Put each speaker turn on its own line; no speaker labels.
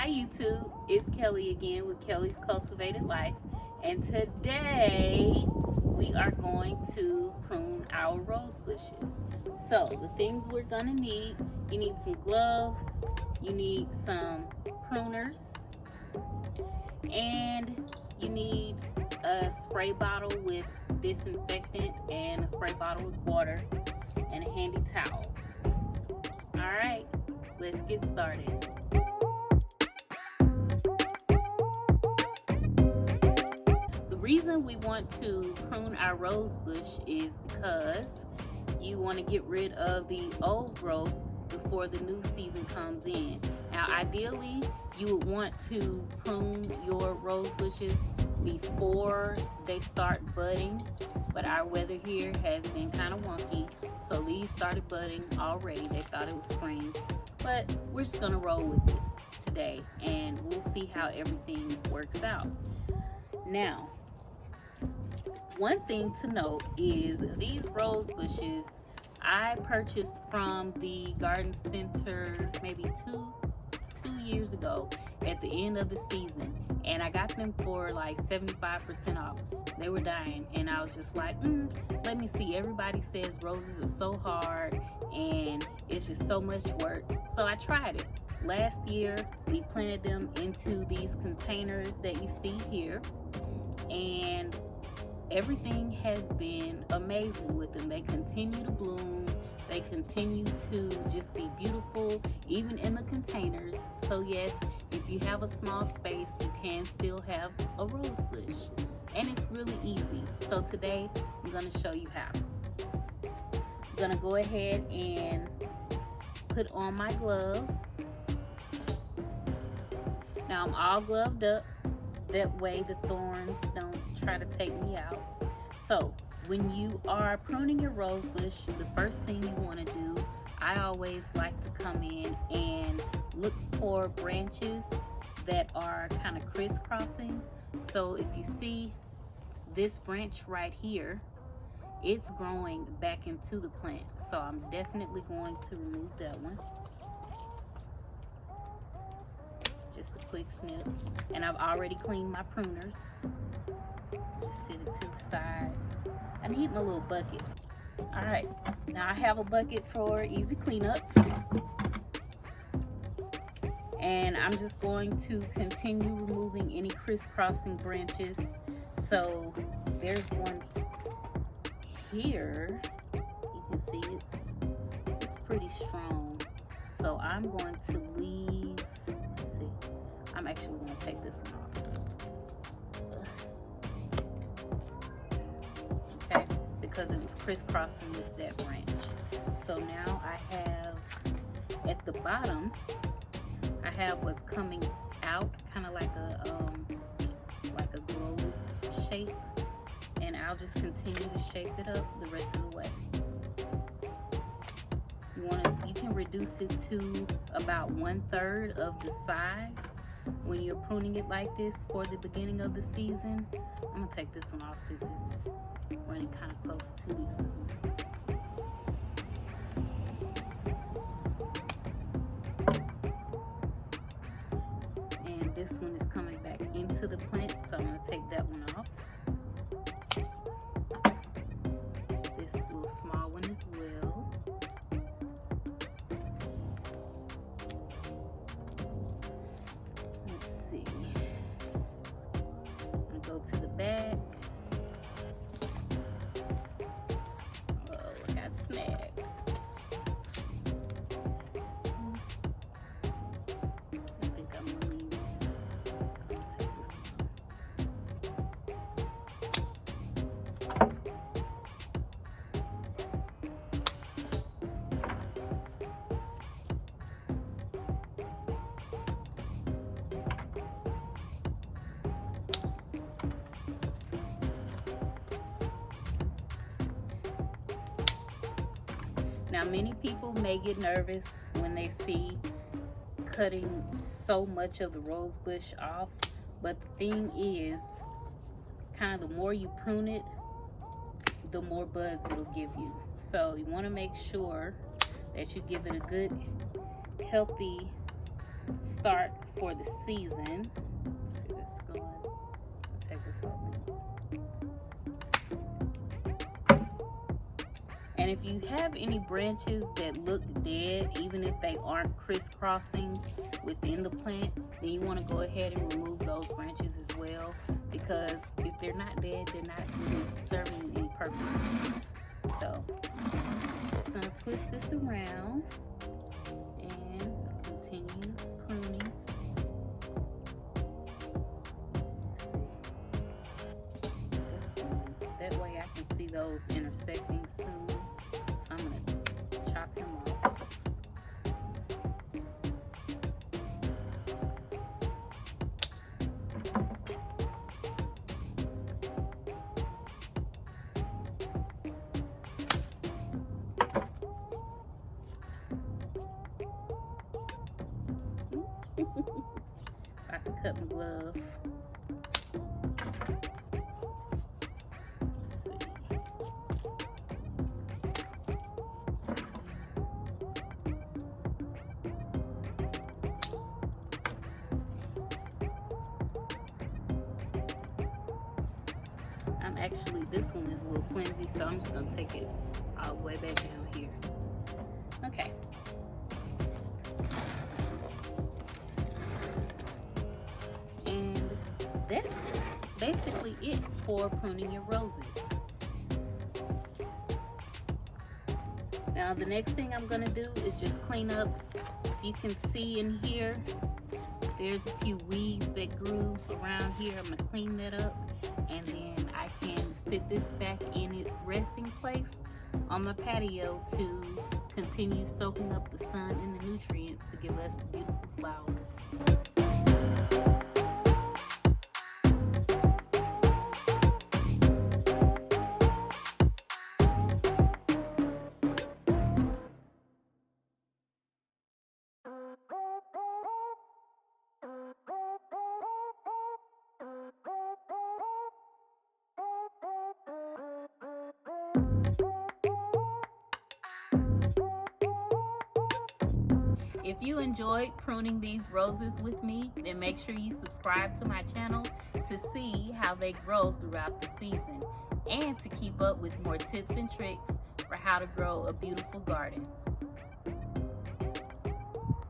Hi YouTube, it's Kelly again with Kelly's Cultivated Life, and today we are going to prune our rose bushes. So the things we're gonna need: you need some gloves, you need some pruners, and you need a spray bottle with disinfectant and a spray bottle with water and a handy towel. Alright, let's get started. The reason we want to prune our rose bush is because you want to get rid of the old growth before the new season comes in. Now ideally you would want to prune your rose bushes before they start budding, but our weather here has been kind of wonky, so these started budding already. They thought it was spring, but we're just gonna roll with it today and we'll see how everything works out. Now, one thing to note is these rose bushes I purchased from the garden center maybe two years ago at the end of the season, and I got them for like 75% off. They were dying, and I was just like, let me see. Everybody says roses are so hard and it's just so much work, so I tried it. Last year we planted them into these containers that you see here, and everything has been amazing with them. They continue to bloom, they continue to just be beautiful even in the containers. So yes, if you have a small space, you can still have a rose bush, and it's really easy. So today I'm going to show you how. I'm going to go ahead and put on my gloves. Now I'm all gloved up, that way the thorns don't try to take me out. So when you are pruning your rose bush, the first thing you want to do, I always like to come in and look for branches that are kind of crisscrossing. So if you see this branch right here, it's growing back into the plant, so I'm definitely going to remove that one. Just a quick snip, and I've already cleaned my pruners. Just set it to the side. I need my little bucket. All right, now I have a bucket for easy cleanup, and I'm just going to continue removing any crisscrossing branches. So there's one here. You can see it's pretty strong, so I'm going to leave. Let's see, I'm actually going to take this one off. Okay, because it was crisscrossing with that branch. So now I have at the bottom, I have what's coming out, kind of like a globe shape, and I'll just continue to shape it up the rest of the way. You can reduce it to about 1/3 of the size when you're pruning it like this for the beginning of the season. I'm gonna take this one off since it's running kind of close to the other one. And this one is coming back into the plant, so I'm gonna take that one off. This little small one as well. Let's see. I'm gonna go to the back. Oh, I got snagged. I think I'm gonna leave. I'm gonna take this one. Now, many people may get nervous when they see cutting so much of the rose bush off, but the thing is, kind of the more you prune it, the more buds it'll give you. So you want to make sure that you give it a good, healthy start for the season. Let's see this going. I'll take this whole thing. And if you have any branches that look dead, even if they aren't crisscrossing within the plant, then you want to go ahead and remove those branches as well, because if they're not dead, they're not really serving any purpose. So I'm just going to twist this around and continue pruning. That way I can see those intersecting soon. So I'm going to chop them off. I can cut my glove. Let's see. This one is a little flimsy, so I'm just going to take it all the way back down here. Okay. And that's basically it for pruning your roses. Now the next thing I'm going to do is just clean up. You can see in here, there's a few weeds that grew around here. I'm going to clean that up, and then I can sit this back in its resting place on my patio to continue soaking up the sun and the nutrients to give us beautiful flowers. If you enjoyed pruning these roses with me, then make sure you subscribe to my channel to see how they grow throughout the season and to keep up with more tips and tricks for how to grow a beautiful garden.